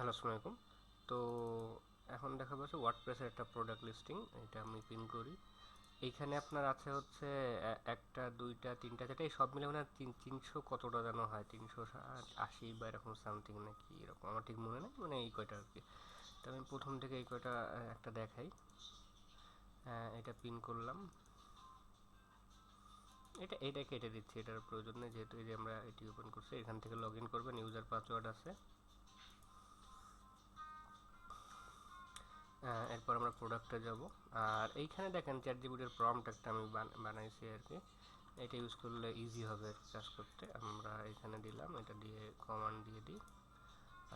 Hello, আসসালামু আলাইকুম। তো এখন দেখাবো হচ্ছে ওয়ার্ডপ্রেসের একটা প্রোডাক্ট লিস্টিং। এটা আমি পিন করি। এইখানে আপনার আছে হচ্ছে একটা দুইটা তিনটা চারটা এই সব মিলে মানে 300 কতটা যেন হয়, 380 বা এরকম সামথিং নাকি এরকম, আমার ঠিক মনে নেই, মানে এই কয়টা আর কি। তো আমি প্রথম থেকে এই কয়টা একটা দেখাই। এটা পিন করলাম। এটা কেটে দিচ্ছি, এটার প্রয়োজন নেই, যেহেতু এই যে আমরা এটি ওপেন করছি। এখান থেকে লগ ইন করবেন, ইউজার পাসওয়ার্ড আছে। এরপর আমরা প্রোডাক্টে যাব। আর এইখানে দেখেন চ্যাট জিপিটির প্রম্পট একটা আমি বানাইছি আর কি। এটা ইউজ করলে ইজি হবে আর কি কাজ করতে। আমরা এখানে দিলাম, এটা দিয়ে কমান্ড দিয়ে দিই।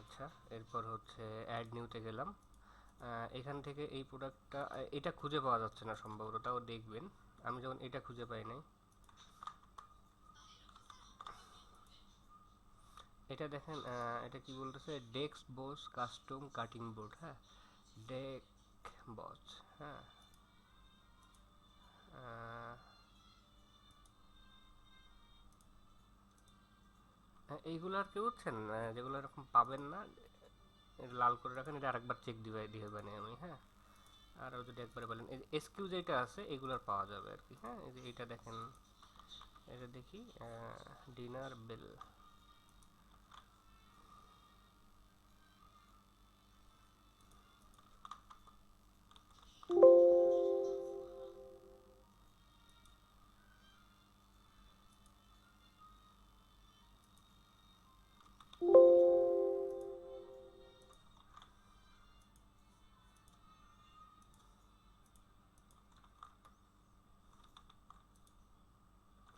আচ্ছা, এরপর হচ্ছে অ্যাড নিউতে গেলাম। এখান থেকে এই প্রোডাক্টটা এটা খুঁজে পাওয়া যাচ্ছে না সম্ভবত, তাও দেখবেন। আমি যখন এটা খুঁজে পাই নাই, এটা দেখেন, এটা কি বলতেছে, ডেক্স বস কাস্টম কাটিং বোর্ড। হ্যাঁ, ডেক বস। হ্যাঁ, এইগুলো আর কি বুঝছেন, যেগুলো এরকম পাবেন না, এটা লাল করে রাখেন, এটা আরেকবার চেক দিয়ে মানে আমি। হ্যাঁ, আরও যদি একবারে বলেন, এই এসকিউ যেটা আছে এগুলোর পাওয়া যাবে আর কি। হ্যাঁ, এই যে এইটা দেখেন, এটা দেখি, ডিনার বেল।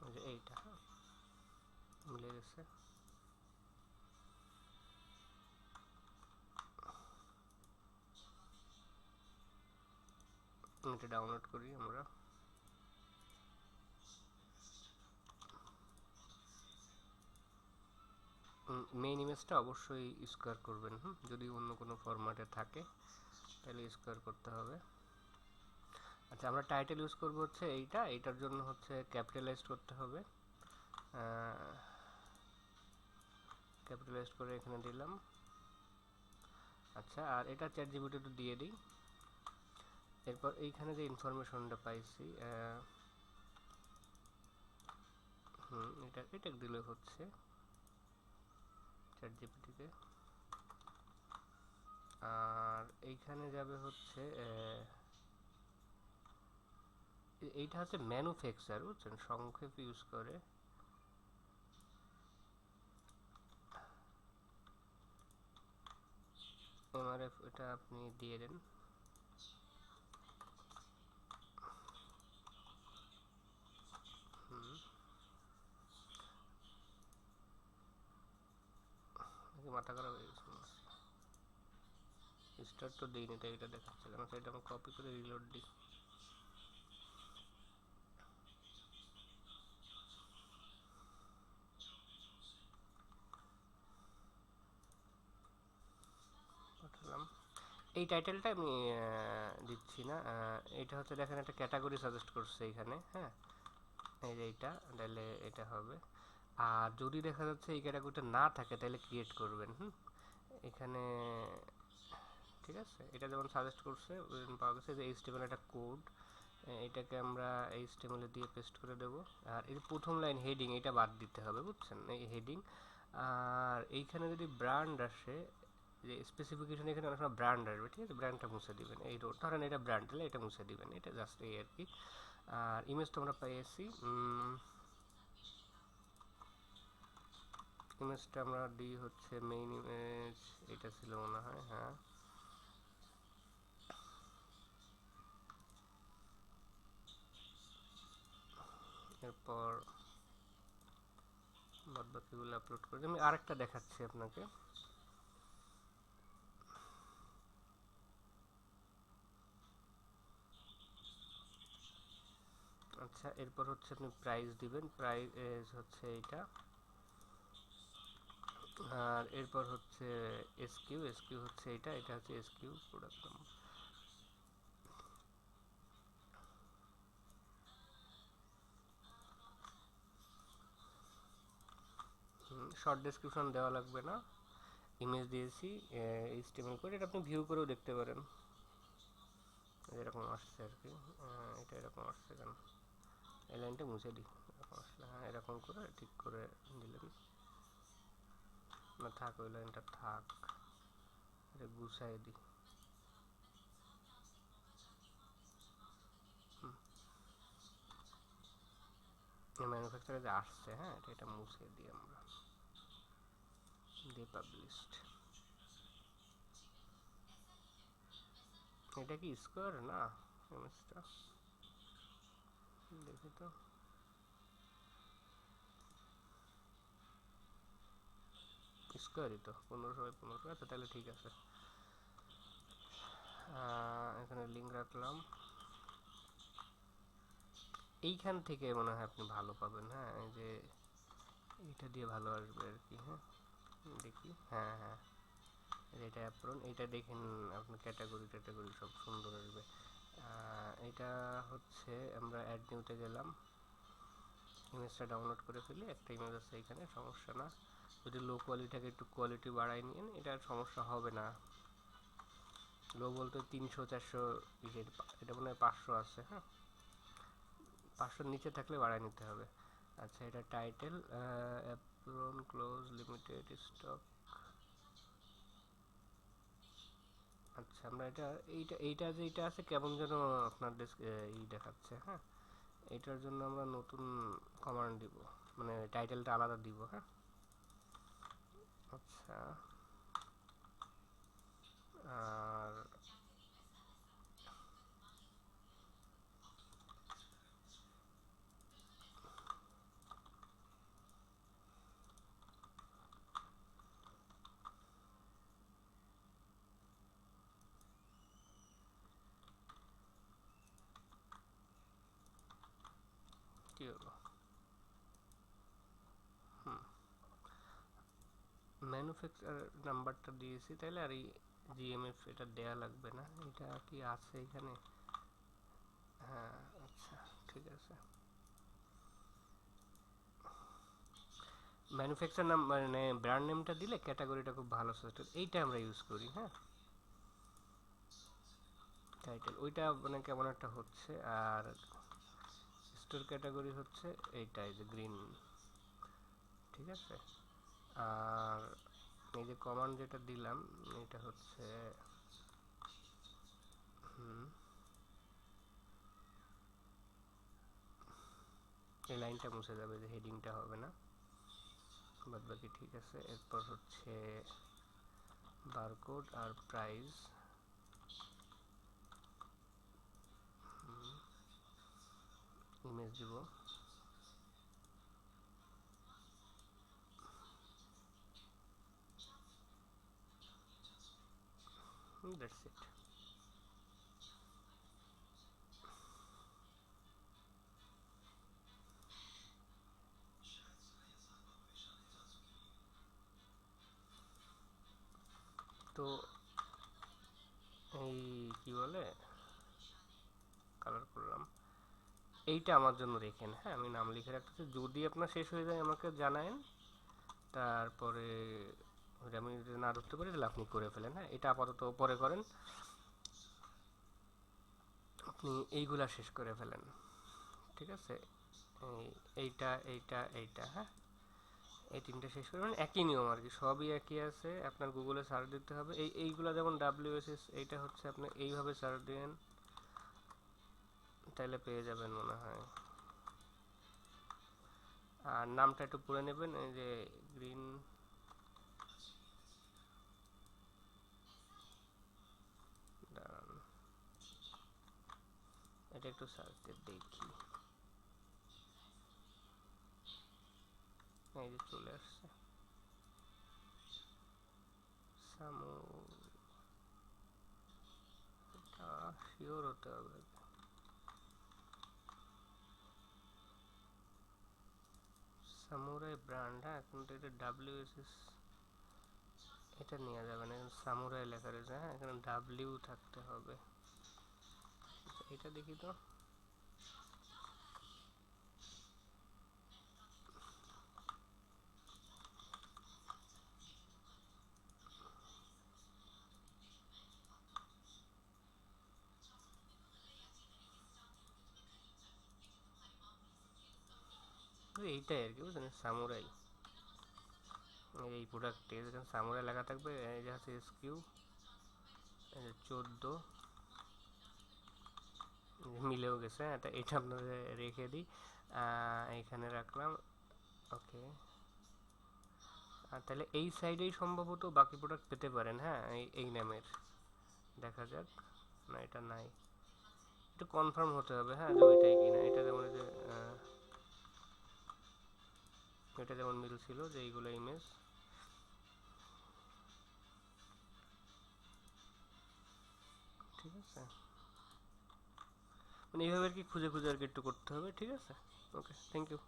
এই যে এইটা, হ্যাঁ, মিলে গেছে। এটা ডাউনলোড করি আমরা। মেইন ইমেজটা অবশ্যই স্কোয়ার করবেন। যদি অন্য কোনো ফরম্যাটে থাকে তাহলে স্কোয়ার করতে হবে। আচ্ছা, আমরা টাইটেল ইউজ করবো হচ্ছে এইটার জন্য হচ্ছে ক্যাপিটালাইজড করতে হবে। ক্যাপিটালাইজড করে এখানে দিলাম। আচ্ছা, আর এটা চ্যাট জিপিটিতে দিয়ে দিই। এরপর এইখানে যে ইনফরমেশনটা পাইছি, এটা দিলে হচ্ছে চ্যাট জিপিটিতে। আর এইখানে যাবে হচ্ছে এইটা হচ্ছে ম্যানুফ্যাকচার, বুঝছেন, সংক্ষেপ ইউজ করে। এমআরএফ এটা আপনি দিয়ে দেন। মাথা খারাপ হয়ে গেছে। স্টার্ট তো দিইনি, তাই এটা দেখাচ্ছে কেন? এটা আমি কপি করে রিলোড দিই। পাঠালাম। এই টাইটেলটা আমি দিচ্ছি না। এটা হচ্ছে দেখেন একটা ক্যাটাগরি সাজেস্ট করছে এখানে। হ্যাঁ, এই যে এইটা, তাহলে এটা হবে। আর যদি দেখা যাচ্ছে এই ক্যাটাগরিটা না থাকে তাহলে ক্রিয়েট করবেন। এখানে ঠিক আছে, এটা যেমন সাজেস্ট করছে পাওয়া গেছে যে এইচটিএমএল একটা কোড, এটাকে আমরা এইচটিএমএল দিয়ে পেস্ট করে দেব। আর এই প্রথম লাইন হেডিং এটা বাদ দিতে হবে, বুঝছেন, এই হেডিং। আর এইখানে যদি ব্র্যান্ড আসে, যে স্পেসিফিকেশন, এখানে অনেক সময় ব্র্যান্ড আসবে, ঠিক আছে, ব্র্যান্ডটা মুছে দিবেন। এই রোড ধরেন এটা ব্র্যান্ড, তাহলে এটা মুছে দিবেন, এটা জাস্ট এই আর কি। আর ইমেজ তো আমরা পেয়েছি। ইমেজটা আমরা দিই হচ্ছে মেইন ইমেজ, এটা ছিল মনে হয়। হ্যাঁ, এরপর বাদ বাকিগুলো আপলোড করে আমি আরেকটা দেখাচ্ছি আপনাকে। আচ্ছা, এরপর হচ্ছে আপনি প্রাইস দিবেন, প্রাইস হচ্ছে এইটা। আর এরপর হচ্ছে এসকিউ, এসকিউ হচ্ছে এটা হচ্ছে এসকিউ প্রোডাক্ট নাম। শর্ট ডেসক্রিপশন দেওয়া লাগবে না। ইমেজ দিয়েছি এইচটিএমএল করে, এটা আপনি ভিউ করেও দেখতে পারেন। এরকম আসছে আর কি, এটা এরকম আসছে কেন, এই লাইনটা মুছে দিই, এরকম আসলে হ্যাঁ এরকম করে ঠিক করে দিলেন না, থাক ওই লাইনটা থাক, এটা গুছাই দিই। ম্যানুফ্যাকচারে যে আসছে, হ্যাঁ এটা মুছে দিই আমরা, দিয়ে পাবলিশড। এটা কি স্কোয়ার না ইমেজটা, দেখি তো, স্কোয়ারই তো, 15/15, আচ্ছা তাহলে ঠিক আছে। এখানে লিঙ্ক রাখলাম, এইখান থেকে মনে হয় আপনি ভালো পাবেন, হ্যাঁ এই যে এইটা দিয়ে ভালো আসবে আর কি, হ্যাঁ দেখি, হ্যাঁ হ্যাঁ এটা অ্যাপ্রন, এইটা দেখেন আপনি ক্যাটাগরি ট্যাটাগরি সব সুন্দর আসবে। এটা হচ্ছে আমরা অ্যাড নিউতে গেলাম, ইমেজটা ডাউনলোড করে ফেলি, একটা ইমেজ আছে এখানে, সমস্যা না। যদি লো কোয়ালিটিটাকে একটু কোয়ালিটি বাড়াই নিন, এটা সমস্যা হবে না। লো বলতে 300-400, এটা মনে হয় 500 আছে, হ্যাঁ 500-র নিচে থাকলে বাড়ায় নিতে হবে। আচ্ছা এটা title apron close limited stock. আচ্ছা আমরা এটা এইটা যে এটা আছে কেমন যেন আপনার ডেস্ক ই দেখাচ্ছে, হ্যাঁ এটার জন্য আমরা নতুন কমান্ড দিব, মানে টাইটেলটা আলাদা দিব, হ্যাঁ। আচ্ছা আর কি হলো, ম্যানুফ্যাকচার নাম্বারটা দিয়েছি তাইলে, আর এই জিএমএফ এটা দেয়া লাগবে না, এটা কি আছে এখানে, হ্যাঁ আচ্ছা ঠিক আছে। ম্যানুফ্যাকচার নাম মানে ব্র্যান্ড নেমটা দিলে ক্যাটাগরিটা খুব ভালো সাজেস্ট, এইটা আমরা ইউজ করি, হ্যাঁ টাইটেল ওইটা মানে কেমন একটা হচ্ছে, আর স্টোর ক্যাটাগরি হচ্ছে এইটাই যে গ্রিন, ঠিক আছে। আর এই যে কমান্ড যেটা দিলাম এটা হচ্ছে এই লাইনটা মুছে যাবে, যে হেডিংটা হবে না, বাদ বাকি ঠিক আছে। এরপর হচ্ছে বারকোড আর প্রাইস, ইমেজ দিব, দ্যাটস ইট। তো এই কি বলে কালার করলাম, এইটা আমার জন্য রেখেন, হ্যাঁ আমি নাম লিখে রাখতেছি, যদি আপনার শেষ হয়ে যায় আমাকে জানায়েন, তারপরে আমি যদি না ধরতে পারি তাহলে আপনি করে ফেলেন, হ্যাঁ এটা আপাতত পরে করেন, আপনি এইগুলা শেষ করে ফেলেন, ঠিক আছে। এইটা এইটা এইটা, হ্যাঁ এই তিনটে শেষ করবেন, একই নিয়ম আর কি, সবই একই আছে, আপনার গুগলে সার্চ দিতে হবে, এইগুলা যেমন ডাব্লিউএসএস, এইটা হচ্ছে আপনি এইভাবে সার্চ দেন তাহলে পেয়ে যাবেন মনে হয়। আর নামটা একটু পড়ে নেবেন, এই যে গ্রিন, দাঁড়ান এটা একটু সার্চ দিয়ে দেখি, এই যে চলে আসছে সামু, এটা শিওর হতে হবে, সামুরাই ব্র্যান্ড, হ্যাঁ কিন্তু এটা ডাব্লিউএসএস, এটা নেওয়া যাবে না, সামুরাই লেখা রয়েছে, হ্যাঁ এখানে ডাব্লিউ থাকতে হবে। এটা দেখি তো, এইটাই আর কি, বুঝলেন, সামুরাই। এই প্রোডাক্টে যেখানে সামুরাই লেখা থাকবে, এই যে আছে এসকিউ, এই যে 14 মিলেও গেছে। হ্যাঁ, এটা আপনাদের রেখে দিই, এইখানে রাখলাম। ওকে, আর তাহলে এই সাইডেই সম্ভবত বাকি প্রোডাক্ট পেতে পারেন। হ্যাঁ, এই নামের, দেখা যাক। না, এটা নাই, একটু কনফার্ম হতে হবে। হ্যাঁ, যে ওইটাই কিনা। এটা যেমন যে এটা যেমন মিল ছিল যে এইগুলো ইমেজ, ঠিক আছে, মানে এইভাবে আর কি খুঁজে খুঁজে আর কি একটু করতে হবে। ঠিক আছে, ওকে, থ্যাংক ইউ।